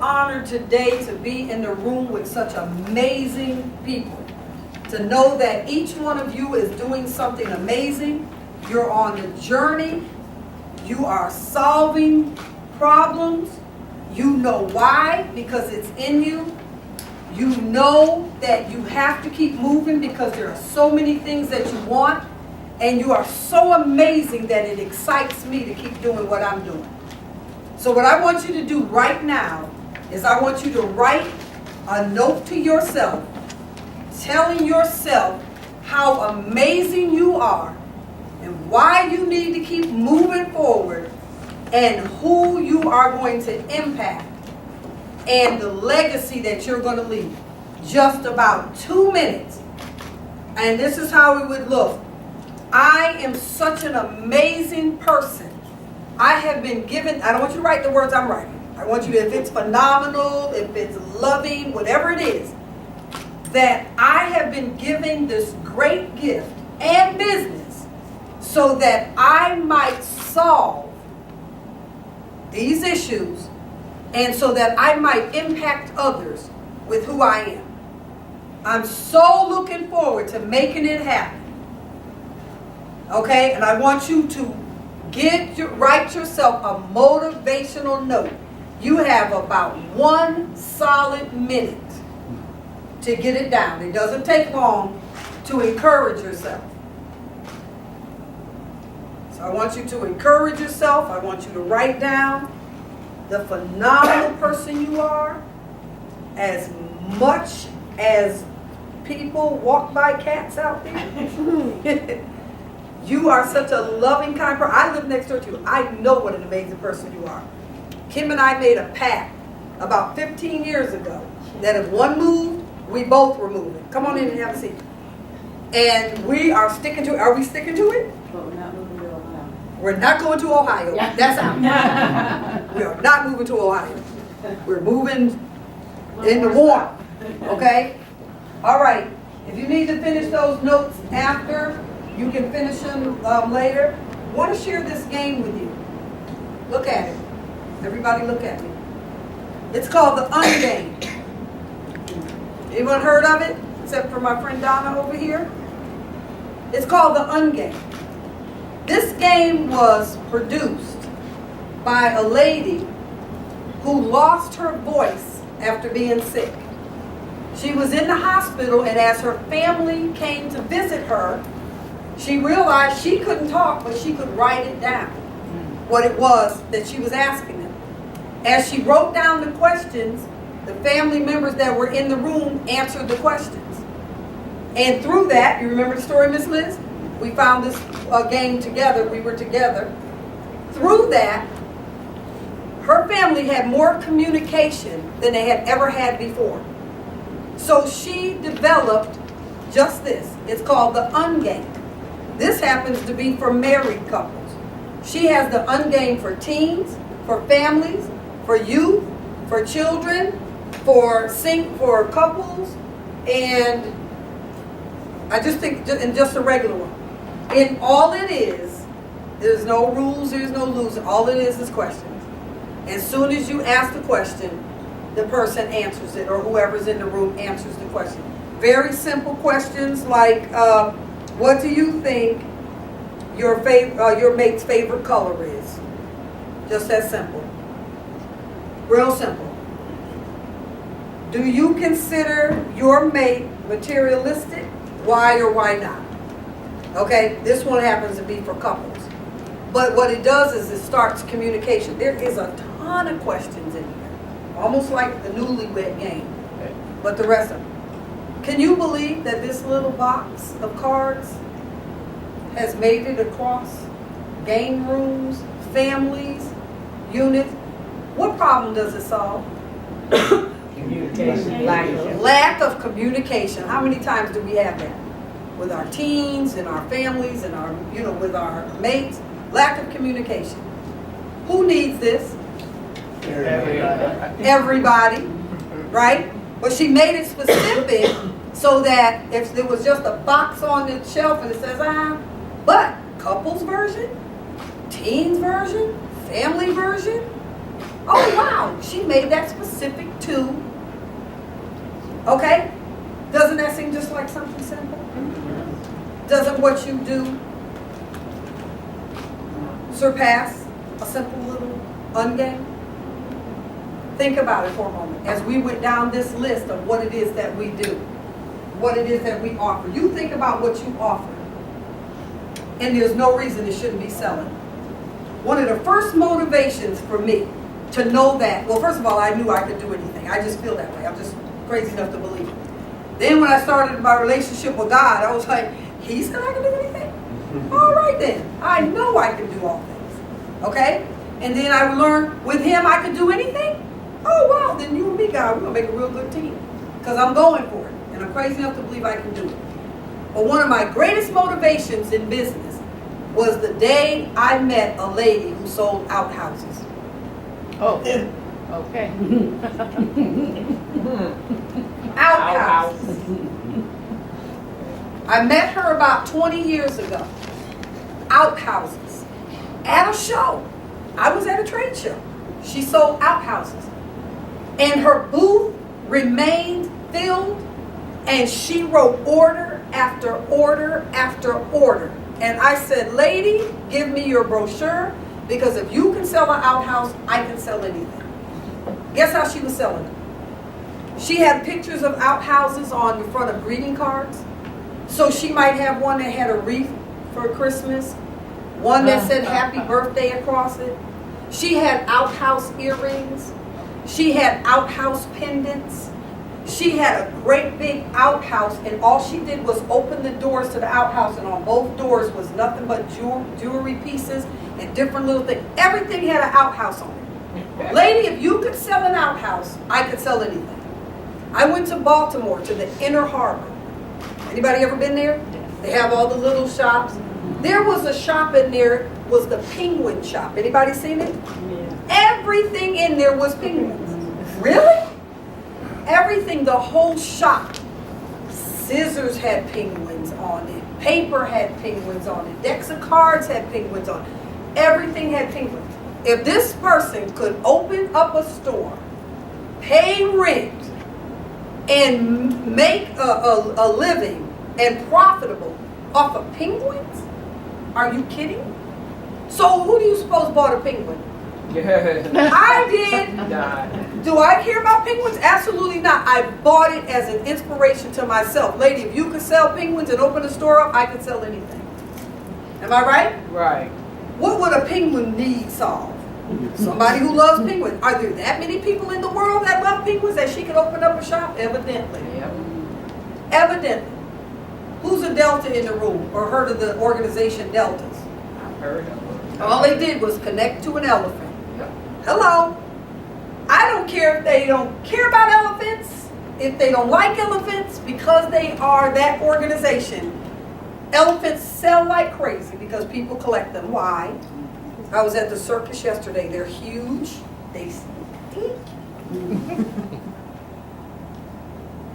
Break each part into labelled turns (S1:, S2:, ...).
S1: honored today to be in the room with such amazing people. To know that each one of you is doing something amazing. You're on the journey. You are solving problems. You know why, because it's in you. You know that you have to keep moving because there are so many things that you want. And you are so amazing that it excites me to keep doing what I'm doing. So what I want you to do right now is I want you to write a note to yourself, telling yourself how amazing you are and why you need to keep moving forward and who you are going to impact and the legacy that you're going to leave. Just about 2 minutes. And this is how it would look. I am such an amazing person. I have been given, I don't want you to write the words I'm writing. I want you to, if it's phenomenal, if it's loving, whatever it is, that I have been given this great gift and business so that I might solve these issues and so that I might impact others with who I am. I'm so looking forward to making it happen. Okay, and I want you to write yourself a motivational note. You have about 1 solid minute to get it down. It doesn't take long to encourage yourself. So I want you to encourage yourself. I want you to write down the phenomenal person you are. As much as people walk by cats out there. You are such a loving, kind person. I live next door to you. I know what an amazing person you are. Kim and I made a pact about 15 years ago that if one moved, we both were moving. Come on in and have a seat. And we are sticking to it. Are we sticking to it?
S2: But we're not moving to Ohio.
S1: We're not going to Ohio.
S2: Yeah.
S1: That's out. We are not moving to Ohio. We're moving in the warm. Okay? All right. If you need to finish those notes after, you can finish them later. I want to share this game with you. Look at it. Everybody look at me. It's called the Ungame. Anyone heard of it? Except for my friend Donna over here. It's called the Ungame. This game was produced by a lady who lost her voice after being sick. She was in the hospital, and as her family came to visit her, she realized she couldn't talk, but she could write it down, what it was that she was asking them. As she wrote down the questions, the family members that were in the room answered the questions. And through that, you remember the story, Miss Liz? We found this game together. We were together. Through that, her family had more communication than they had ever had before. So she developed just this. It's called the Ungame. This happens to be for married couples. She has the Ungame for teens, for families, for youth, for children, for couples, and I just think, and just a regular one. And all it is, there's no rules, there's no losing. All it is questions. As soon as you ask the question, the person answers it, or whoever's in the room answers the question. Very simple questions like, what do you think your mate's favorite color is? Just that simple. Real simple. Do you consider your mate materialistic? Why or why not? Okay, this one happens to be for couples. But what it does is it starts communication. There is a ton of questions in here. Almost like the newlywed game. But the rest of them. Can you believe that this little box of cards has made it across game rooms, families, units? What problem does it solve?
S2: Communication.
S1: Lack of communication. How many times do we have that? With our teens and our families and our, with our mates. Lack of communication. Who needs this? Everybody. Right? But she made it specific so that if there was just a box on the shelf and it says, but couples version, teens version, family version. Oh wow, she made that specific. specific to. Okay? Doesn't that seem just like something simple? Doesn't what you do surpass a simple little ungame? Think about it for a moment as we went down this list of what it is that we do, what it is that we offer. You think about what you offer, and there's no reason it shouldn't be selling. One of the first motivations for me to know that, well, first of all, I knew I could do anything. I just feel that way. I'm just crazy enough to believe it. Then when I started my relationship with God, I was like, He said I can do anything? All right then. I know I can do all things. Okay? And then I learned with Him I could do anything? Oh, wow. Then you and me, God, we're going to make a real good team. Because I'm going for it. And I'm crazy enough to believe I can do it. But one of my greatest motivations in business was the day I met a lady who sold outhouses.
S2: Oh, okay.
S1: Outhouses. I met her about 20 years ago. Outhouses. At a show. I was at a trade show. She sold outhouses. And her booth remained filled, and she wrote order after order after order. And I said, lady, give me your brochure, because if you can sell an outhouse, I can sell anything. Guess how she was selling it? She had pictures of outhouses on the front of greeting cards. So she might have one that had a wreath for Christmas, one that said happy birthday across it. She had outhouse earrings. She had outhouse pendants. She had a great big outhouse, and all she did was open the doors to the outhouse, and on both doors was nothing but jewelry pieces and different little things. Everything had an outhouse on it. Lady, if you could sell an outhouse, I could sell anything. I went to Baltimore, to the Inner Harbor. Anybody ever been there? They have all the little shops. There was a shop in there, was the penguin shop. Anybody seen it? Everything in there was penguins. Really? Everything, the whole shop. Scissors had penguins on it. Paper had penguins on it. Decks of cards had penguins on it. Everything had penguins. If this person could open up a store, pay rent, and make a living and profitable off of penguins, are you kidding? So who do you suppose bought a penguin? I did. Do I care about penguins? Absolutely not. I bought it as an inspiration to myself. Lady, if you could sell penguins and open a store up, I could sell anything. Am I right?
S2: Right.
S1: What would a penguin need solve? Somebody who loves penguins. Are there that many people in the world that love penguins that she could open up a shop? Evidently.
S2: Yep.
S1: Evidently. Who's a Delta in the room or heard of the organization Deltas?
S2: I've heard of it.
S1: All they did was connect to an elephant.
S2: Yep.
S1: Hello. I don't care if they don't care about elephants, if they don't like elephants, because they are that organization. Elephants sell like crazy because people collect them. Why? I was at the circus yesterday. They're huge. They stink.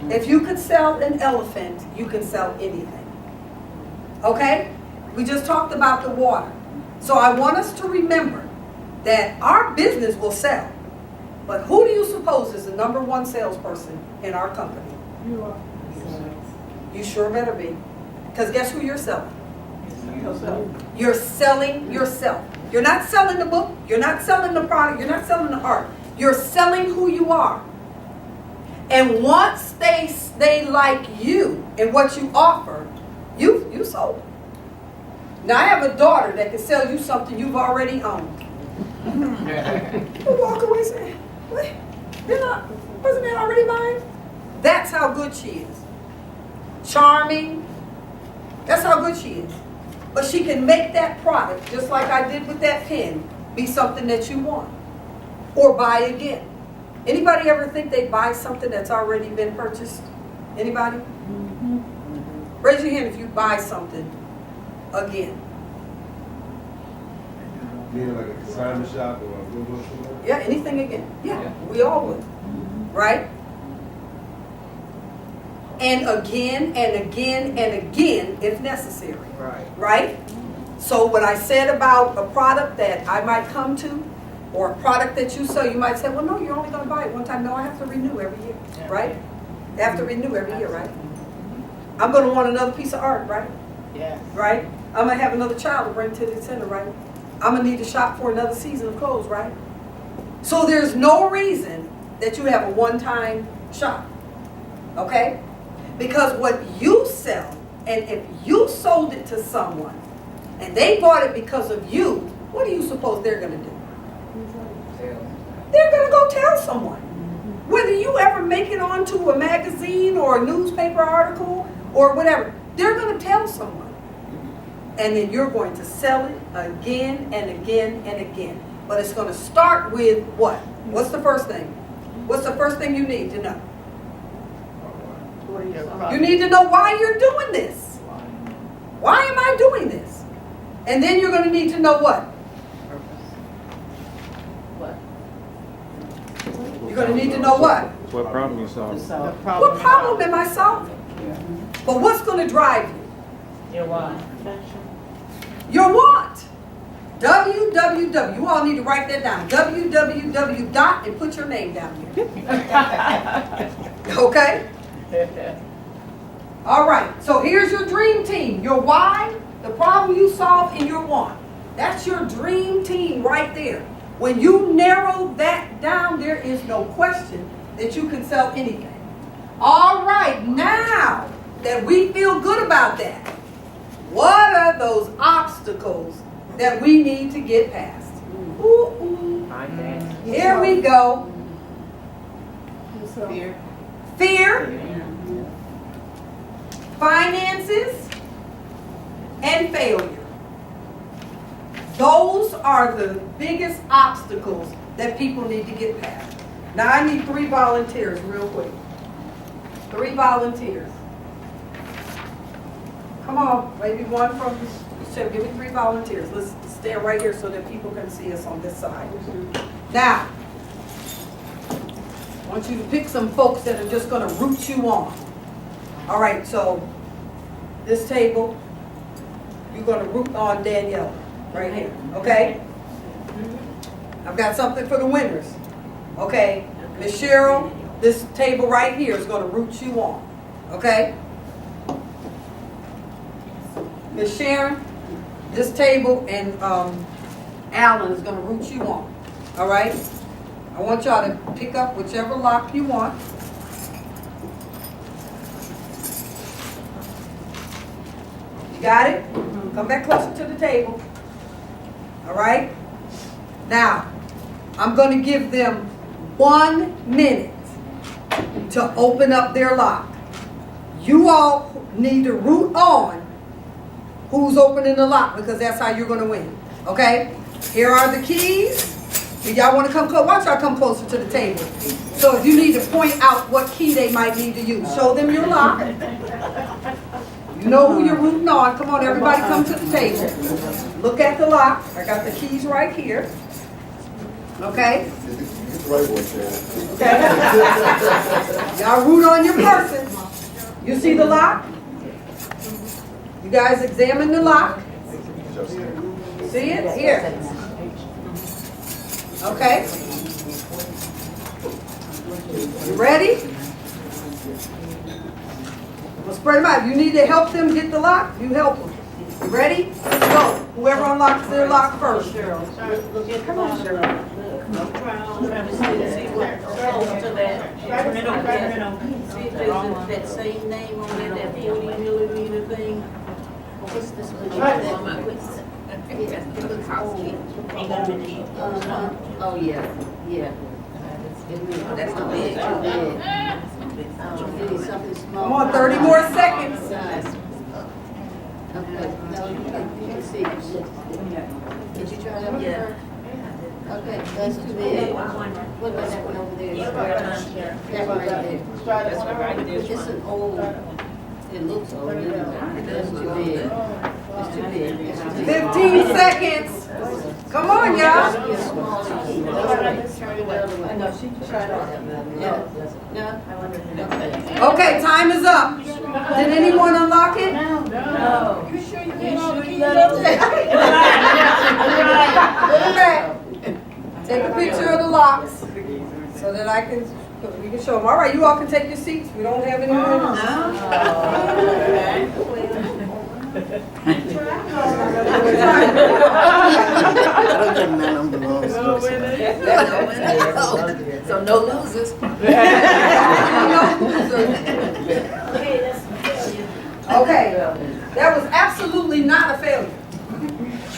S1: If you could sell an elephant, you can sell anything. Okay? We just talked about the water. So I want us to remember that our business will sell. But who do you suppose is the #1 salesperson in our company?
S2: You are.
S1: You sure better be. Because guess who you're selling?
S2: Yourself.
S1: You're selling yourself. You're not selling the book. You're not selling the product. You're not selling the art. You're selling who you are. And once they like you and what you offer, you sold. Now I have a daughter that can sell you something you've already owned. You'll walk away saying, "What? Wasn't that already mine?" That's how good she is. Charming. That's how good she is. But she can make that product, just like I did with that pen, be something that you want. Or buy again. Anybody ever think they buy something that's already been purchased? Anybody? Mm-hmm. Raise your hand if you buy something again.
S3: Being like a consignment shop or a Goodwill store?
S1: Yeah, anything again. Yeah, we all would. Right? And again and again and again if necessary.
S2: Right.
S1: Right? So what I said about a product that I might come to, or a product that you sell, you might say, well, no, you're only gonna buy it one time. No, I have to renew every year, right? I have to renew every year, right? I'm gonna want another piece of art, right?
S2: Yes.
S1: Right? I'm gonna have another child to bring to the center, right? I'm gonna need to shop for another season of clothes, right? So there's no reason that you have a one-time shop, okay? Because what you sell, and if you sold it to someone, and they bought it because of you, what do you suppose they're gonna do? They're gonna go tell someone. Whether you ever make it onto a magazine or a newspaper article or whatever, they're gonna tell someone. And then you're going to sell it again and again and again. But it's gonna start with what? What's the first thing? What's the first thing you need to know? You need to know why you're doing this. Why am I doing this? And then you're gonna need to know what?
S2: What?
S1: You're gonna need to know what?
S4: What problem you solve?
S1: What problem am I solving? But what's gonna drive you?
S2: Your why?
S1: Your want. www. You all need to write that down. www dot and put your name down here. Okay? All right. So here's your dream team. Your why, the problem you solve, and your want. That's your dream team right there. When you narrow that down, there is no question that you can sell anything. All right. Now that we feel good about that, what are those obstacles that we need to get past? Ooh. Here we go.
S2: Fear.
S1: Fear, finances, and failure. Those are the biggest obstacles that people need to get past. Now I need 3 volunteers real quick. 3 volunteers. Come on, maybe one from, so give me 3 volunteers. Let's stand right here so that people can see us on this side. Now, I want you to pick some folks that are just gonna root you on. All right, so this table, you're gonna root on Danielle, right here, okay? I've got something for the winners, okay? Miss Cheryl, this table right here is gonna root you on, okay? Miss Sharon, this table and Alan is gonna root you on, all right? I want y'all to pick up whichever lock you want. You got it? Come back closer to the table. All right? Now, I'm going to give them 1 minute to open up their lock. You all need to root on who's opening the lock because that's how you're going to win. Okay? Here are the keys. Do y'all want to come close? Why don't y'all come closer to the table? So if you need to point out what key they might need to use, show them your lock. You know who you're rooting on. Come on, everybody come to the table. Look at the lock. I got the keys right here. Okay? Okay. Y'all root on your person. You see the lock? You guys examine the lock. See it? Here. Okay. You ready? We'll spread them out. You need to help them get the lock, you help them. You ready? Let's go. Whoever unlocks their lock first.
S2: Come on, Cheryl.
S5: See if there's that same name on it, that 40mm thing. What's this one? Oh, yeah, yeah. That's the big. Something small.
S1: Come on, 30 more seconds.
S5: Okay, no, you can see. Did you try that one? Yeah. Okay, that's too big. What about that one over there? That right there. It's an old, it looks old. That's too big. It's too big.
S1: 15 seconds. Come on, y'all.
S5: No, she tried it. No?
S1: Okay, time is up. Did anyone unlock it?
S5: No.
S2: You sure you
S1: Okay. Take a picture of the locks so that we can show them. All right, you all can take your seats. We don't have any more.
S5: So no losers.
S1: Okay, that was absolutely not a failure.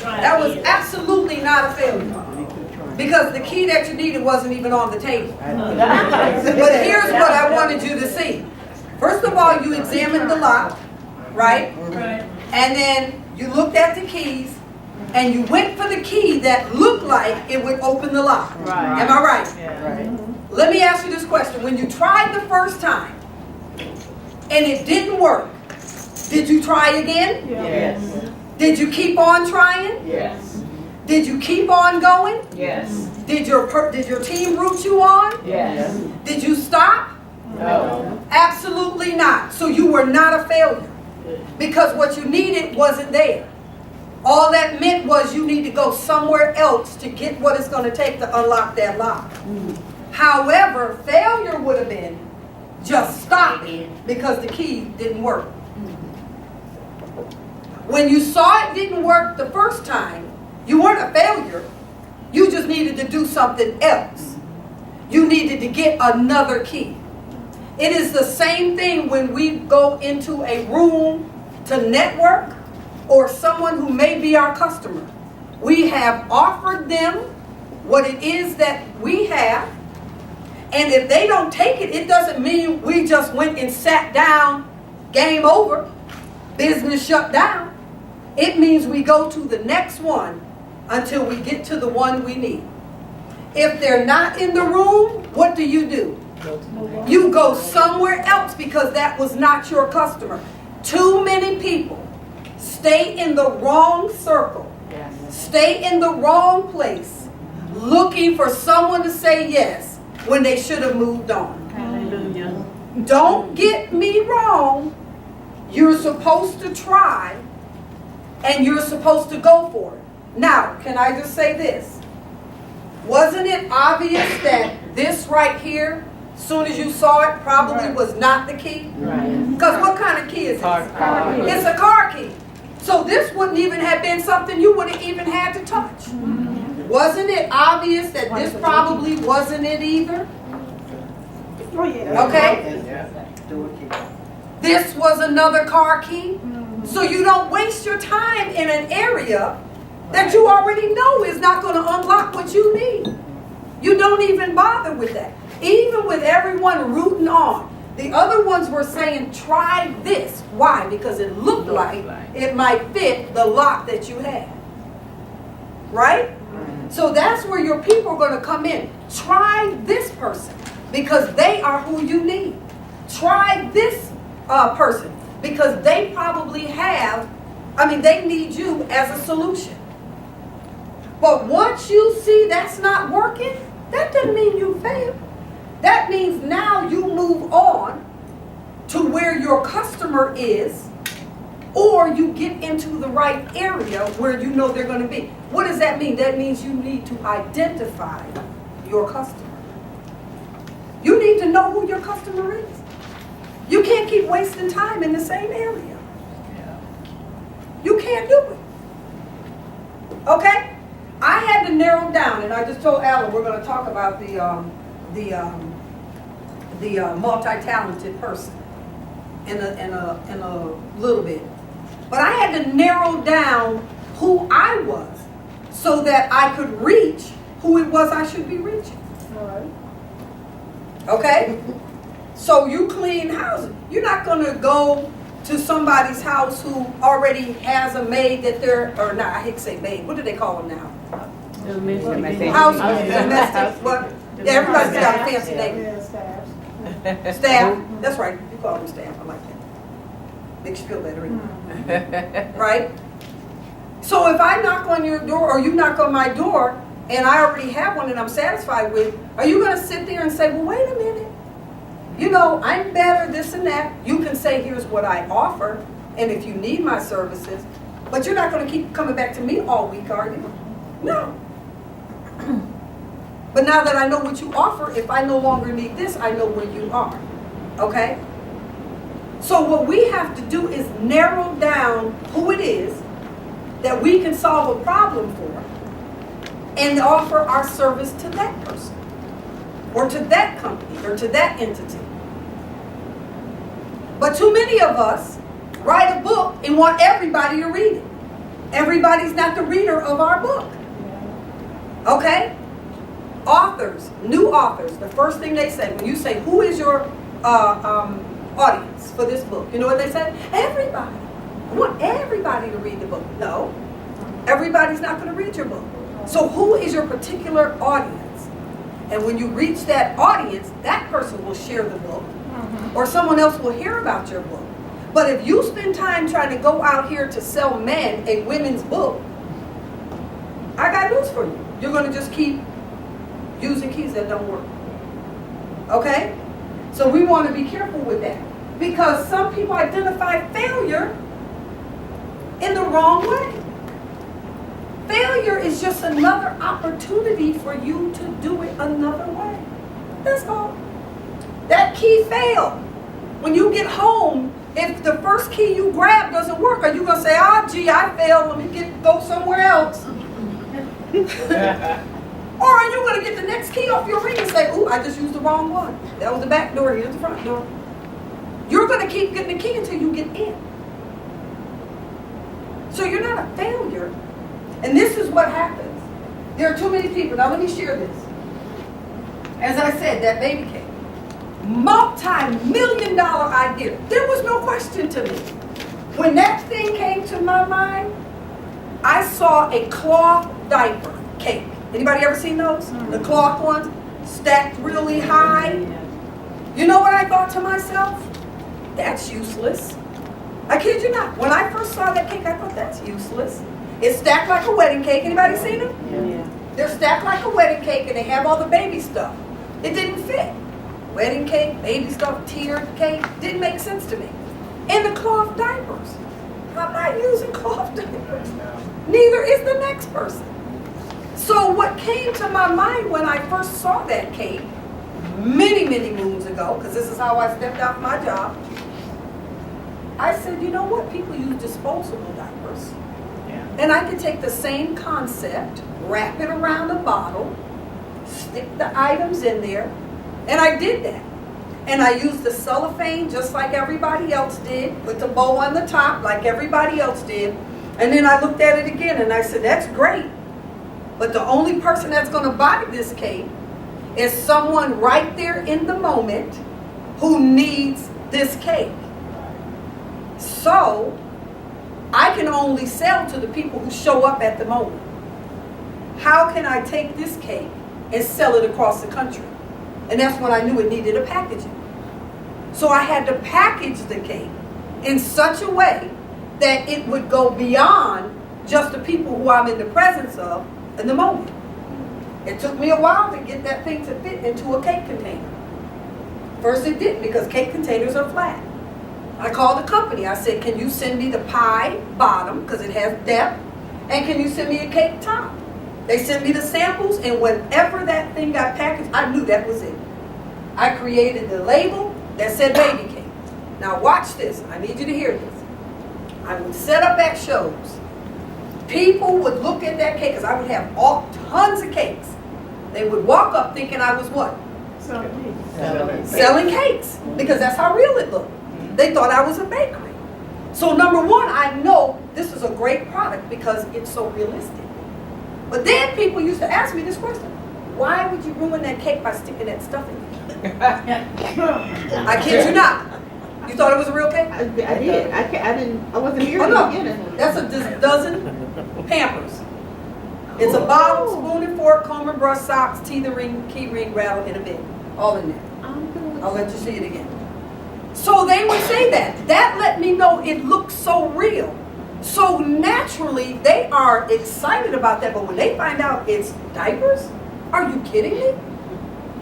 S1: That was absolutely not a failure. Because the key that you needed wasn't even on the table. But here's what I wanted you to see. First of all, you examined the lock, right? And then you looked at the keys, and you went for the key that looked like it would open the lock.
S2: Right.
S1: Am I right?
S2: Yeah.
S1: Let me ask you this question. When you tried the first time, and it didn't work, did you try again?
S2: Yes.
S1: Did you keep on trying?
S2: Yes.
S1: Did you keep on going?
S2: Yes.
S1: Did your team root you on?
S2: Yes.
S1: Did you stop?
S2: No.
S1: Absolutely not. So you were not a failure. Because what you needed wasn't there. All that meant was you need to go somewhere else to get what it's going to take to unlock that lock. However, failure would have been just stopping because the key didn't work. When you saw it didn't work the first time, you weren't a failure. You just needed to do something else. You needed to get another key. It is the same thing when we go into a room to network or someone who may be our customer. We have offered them what it is that we have, and if they don't take it, it doesn't mean we just went and sat down, game over, business shut down. It means we go to the next one until we get to the one we need. If they're not in the room, what do? You go somewhere else because that was not your customer. Too many people stay in the wrong circle, stay in the wrong place, looking for someone to say yes when they should have moved on.
S2: Hallelujah.
S1: Don't get me wrong. You're supposed to try and you're supposed to go for it. Now, can I just say this? Wasn't it obvious that this right here, as soon as you saw it, probably was not the key?
S2: Right.
S1: Because what kind of key is it?
S2: Car key.
S1: It's a car key. So this wouldn't even have been something you would have even had to touch. Wasn't it obvious that this probably wasn't it either? Okay? This was another car key. So you don't waste your time in an area that you already know is not going to unlock what you need. You don't even bother with that. Even with everyone rooting on. The other ones were saying, try this. Why? Because it looked like it might fit the lock that you had. Right? So that's where your people are going to come in. Try this person because they are who you need. Try this person because they probably they need you as a solution. But once you see that's not working, that doesn't mean you failed. That means now you move on to where your customer is, or you get into the right area where you know they're going to be. What does that mean? That means you need to identify your customer. You need to know who your customer is. You can't keep wasting time in the same area. You can't do it. Okay? I had to narrow down, and I just told Alan we're going to talk about the multi-talented person in a little bit. But I had to narrow down who I was so that I could reach who it was I should be reaching.
S4: All right.
S1: Okay? So you clean houses. You're not going to go to somebody's house who already has a maid that I hate to say maid. What do they call them now? House domestic. What? Yeah, everybody's got a fancy name.
S4: Yeah, staffs.
S1: Staff. That's right. You call them staff. I like that. Makes you feel better. Right? So if I knock on your door or you knock on my door and I already have one that I'm satisfied with, are you going to sit there and say, well, wait a minute. You know, I'm better, this and that. You can say, here's what I offer, and if you need my services, but you're not going to keep coming back to me all week, are you? No. But now that I know what you offer, if I no longer need this, I know where you are. Okay? So what we have to do is narrow down who it is that we can solve a problem for and offer our service to that person or to that company or to that entity. But too many of us write a book and want everybody to read it. Everybody's not the reader of our book. Okay? Authors, new authors, the first thing they say, when you say, who is your audience for this book? You know what they say? Everybody. I want everybody to read the book. No. Everybody's not going to read your book. So who is your particular audience? And when you reach that audience, that person will share the book. Or someone else will hear about your book. But if you spend time trying to go out here to sell men a women's book, I got news for you. You're going to just keep using keys that don't work. Okay? So we want to be careful with that. Because some people identify failure in the wrong way. Failure is just another opportunity for you to do it another way. That's all. That key failed. When you get home, if the first key you grab doesn't work, are you going to say, gee, I failed, let me go somewhere else? Or are you going to get the next key off your ring and say, ooh, I just used the wrong one. That was the back door, here's the front door. You're going to keep getting the key until you get in. So you're not a failure. And this is what happens. There are too many people. Now let me share this. As I said, that baby cake. Multi-million-dollar idea. There was no question to me. When that thing came to my mind, I saw a cloth diaper cake. Anybody ever seen those? The cloth ones? Stacked really high. You know what I thought to myself? That's useless. I kid you not. When I first saw that cake, I thought that's useless. It's stacked like a wedding cake. Anybody seen them?
S2: Yeah.
S1: They're stacked like a wedding cake and they have all the baby stuff. It didn't fit. Wedding cake, baby stuff, tiered cake, didn't make sense to me. And the cloth diapers. I'm not using cloth diapers. Neither is the next person. So what came to my mind when I first saw that cake, many, many moons ago, because this is how I stepped out my job, I said, you know what? People use disposable diapers. And I could take the same concept, wrap it around a bottle, stick the items in there, and I did that. And I used the cellophane just like everybody else did, put the bow on the top like everybody else did, and then I looked at it again and I said, that's great, but the only person that's going to buy this cake is someone right there in the moment who needs this cake. So I can only sell to the people who show up at the moment. How can I take this cake and sell it across the country? And that's when I knew it needed a packaging. So I had to package the cake in such a way that it would go beyond just the people who I'm in the presence of in the moment. It took me a while to get that thing to fit into a cake container. First it didn't, because cake containers are flat. I called the company. I said, can you send me the pie bottom, because it has depth, and can you send me a cake top? They sent me the samples, and whenever that thing got packaged, I knew that was it. I created the label that said baby cake. Now watch this. I need you to hear this. I would set up at shows. People would look at that cake, because I would have tons of cakes. They would walk up thinking I was what? Selling cakes, because that's how real it looked. They thought I was a bakery. So number one, I know this is a great product because it's so realistic. But then people used to ask me this question: why would you ruin that cake by sticking that stuff in it? I kid you not. You thought it was a real cake?
S2: I did. I wasn't here
S1: Oh
S2: in the
S1: no,
S2: beginning.
S1: that's a dozen Pampers. It's a bottle, spoon and fork, comb and brush, socks, teeth and ring, key ring, rattle, and a bit. All in there. I'll let you see it again. So they would say that. That let me know it looked so real. So naturally, they are excited about that. But when they find out it's diapers, are you kidding me?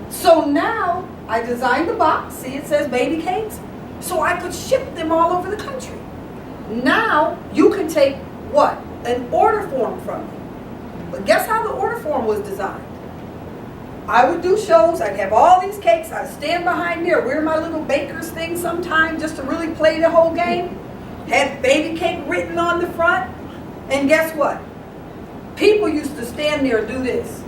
S1: So now I designed the box. See, it says baby cakes. So I could ship them all over the country. Now you can take what? An order form from me. But guess how the order form was designed? I would do shows, I'd have all these cakes, I'd stand behind there, wear my little baker's thing sometime just to really play the whole game. Had baby cake written on the front. And guess what? People used to stand there and do this.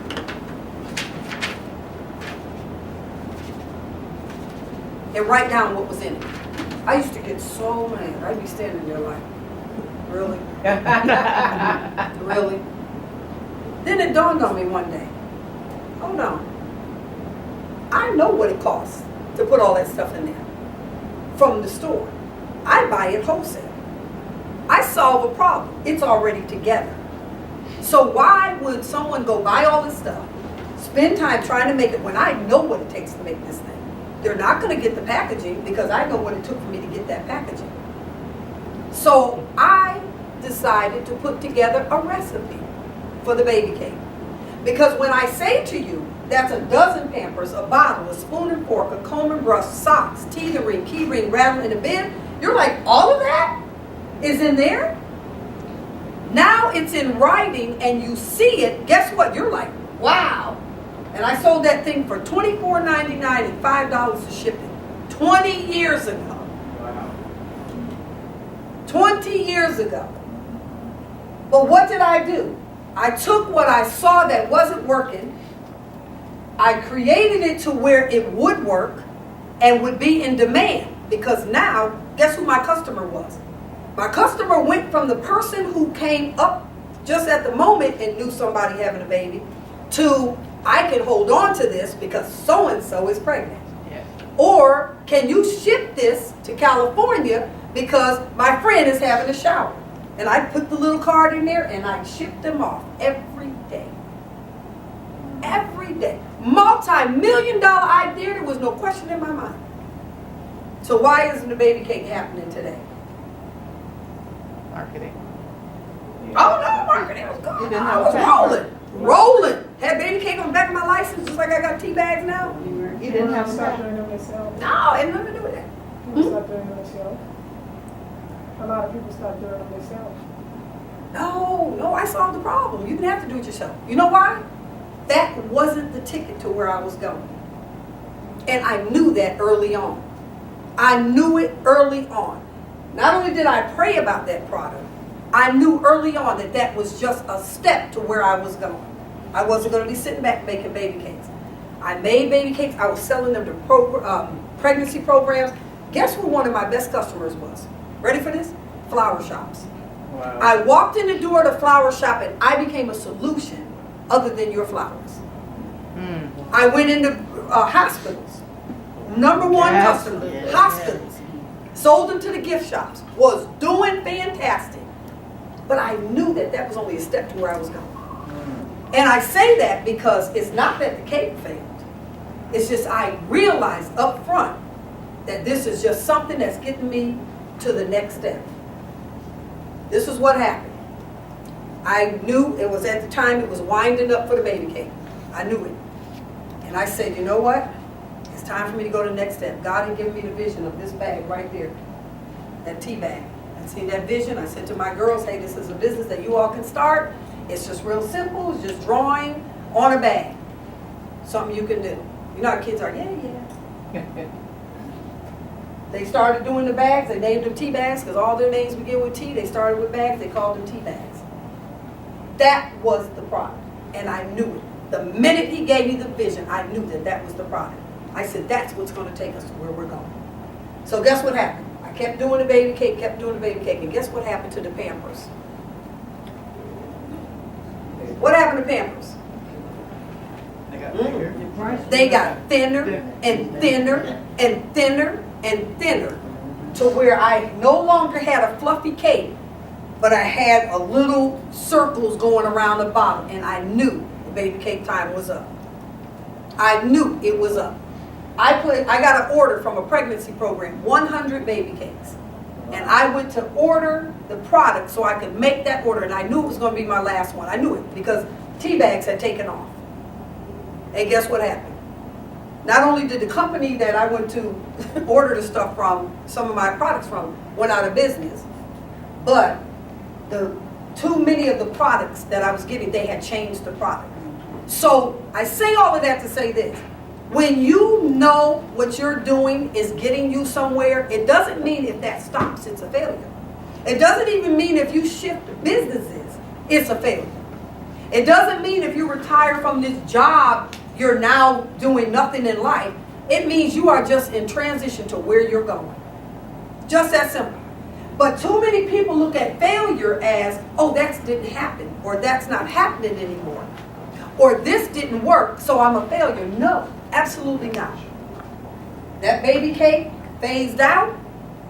S1: And write down what was in it. I used to get so mad. I'd be standing there like, really? Really? Then it dawned on me one day. Hold on. I know what it costs to put all that stuff in there from the store. I buy it wholesale. I solve a problem. It's already together. So why would someone go buy all this stuff, spend time trying to make it when I know what it takes to make this thing? They're not going to get the packaging because I know what it took for me to get that packaging. So I decided to put together a recipe for the baby cake. Because when I say to you, that's a dozen Pampers, a bottle, a spoon and fork, a comb and brush, socks, teething ring, key ring, rattle, and a bib, you're like, all of that is in there? Now it's in writing and you see it, guess what? You're like, wow. And I sold that thing for $24.99 and $5 to ship it. 20 years ago.
S3: Wow.
S1: 20 years ago. But what did I do? I took what I saw that wasn't working, I created it to where it would work and would be in demand. Because now, guess who my customer was? My customer went from the person who came up just at the moment and knew somebody having a baby to, I can hold on to this because so-and-so is pregnant.
S2: Yes.
S1: Or, can you ship this to California because my friend is having a shower? And I put the little card in there and I ship them off every day. Every day. Multi-million-dollar idea, there was no question in my mind. So why isn't the baby cake happening today?
S2: Marketing.
S1: Oh no, marketing was
S2: You
S1: good.
S2: didn't
S1: I
S2: have
S1: was
S2: a
S1: rolling. Had baby cake on the back of my license just like I got tea bags now.
S2: You didn't have
S4: Stop
S2: a
S4: doing them themselves.
S1: No, it had nothing to do with that.
S4: People stop doing them themselves. A lot of people stop doing them themselves.
S1: No, I solved the problem. You didn't have to do it yourself. You know why? That wasn't the ticket to where I was going. And I knew that early on. I knew it early on. Not only did I pray about that product, I knew early on that that was just a step to where I was going. I wasn't going to be sitting back making baby cakes. I made baby cakes. I was selling them to pregnancy programs. Guess who one of my best customers was? Ready for this? Flower shops.
S3: Wow.
S1: I walked in the door of the flower shop and I became a solution other than your flowers. I went into hospitals. Number one
S2: Yes.
S1: customer,
S2: Yes.
S1: hospitals. Sold them to the gift shops. Was doing fantastic. But I knew that that was only a step to where I was going. And I say that because it's not that the cake failed. It's just I realized up front that this is just something that's getting me to the next step. This is what happened. I knew it was at the time it was winding up for the baby cake. I knew it. And I said, you know what? It's time for me to go to the next step. God had given me the vision of this bag right there, that tea bag. I seen that vision. I said to my girls, hey, this is a business that you all can start. It's just real simple. It's just drawing on a bag. Something you can do. You know how kids are, yeah. They started doing the bags. They named them tea bags because all their names begin with T. They started with bags. They called them tea bags. That was the product. And I knew it. The minute he gave me the vision, I knew that that was the product. I said, that's what's going to take us to where we're going. So guess what happened? I kept doing the baby cake, kept doing the baby cake. And guess what happened to the Pampers? What happened to Pampers? They got thinner and thinner and thinner and thinner to where I no longer had a fluffy cake, but I had a little circles going around the bottom, and I knew the baby cake time was up. I knew it was up. I got an order from a pregnancy program, 100 baby cakes. And I went to order the product so I could make that order, and I knew it was going to be my last one. I knew it because tea bags had taken off. And guess what happened? Not only did the company that I went to order the stuff from, some of my products from, went out of business, but too many of the products that I was getting, they had changed the product. So I say all of that to say this. When you know what you're doing is getting you somewhere, it doesn't mean if that stops, it's a failure. It doesn't even mean if you shift businesses, it's a failure. It doesn't mean if you retire from this job, you're now doing nothing in life. It means you are just in transition to where you're going. Just that simple. But too many people look at failure as, oh, that didn't happen, or that's not happening anymore, or this didn't work, so I'm a failure. No, absolutely not. That baby cake phased out,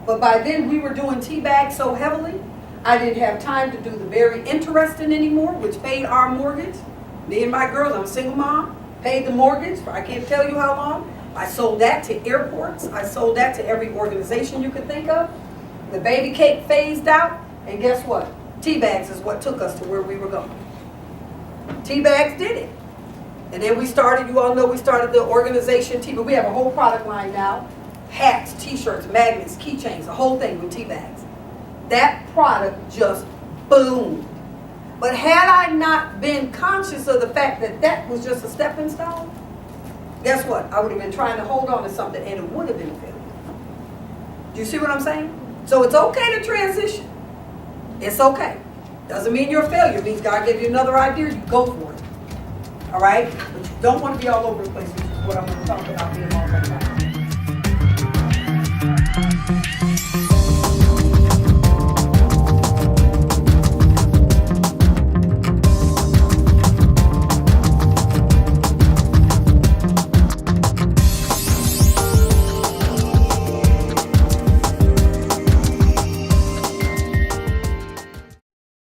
S1: but by then we were doing tea bags so heavily, I didn't have time to do the very interesting anymore, which paid our mortgage. Me and my girls, I'm a single mom, paid the mortgage for I can't tell you how long. I sold that to airports. I sold that to every organization you could think of. The baby cake phased out, and guess what? Tea bags is what took us to where we were going. Tea bags did it. And then we started, you all know we started the organization Tea, but we have a whole product line now. Hats, t-shirts, magnets, keychains, the whole thing with tea bags. That product just boomed. But had I not been conscious of the fact that that was just a stepping stone, guess what? I would have been trying to hold on to something and it would have been a failure. Do you see what I'm saying? So it's okay to transition. It's okay. Doesn't mean you're a failure. It means God gave you another idea, you go for it. All right? But you don't want to be all over the place, which is what I'm going to talk about being all about.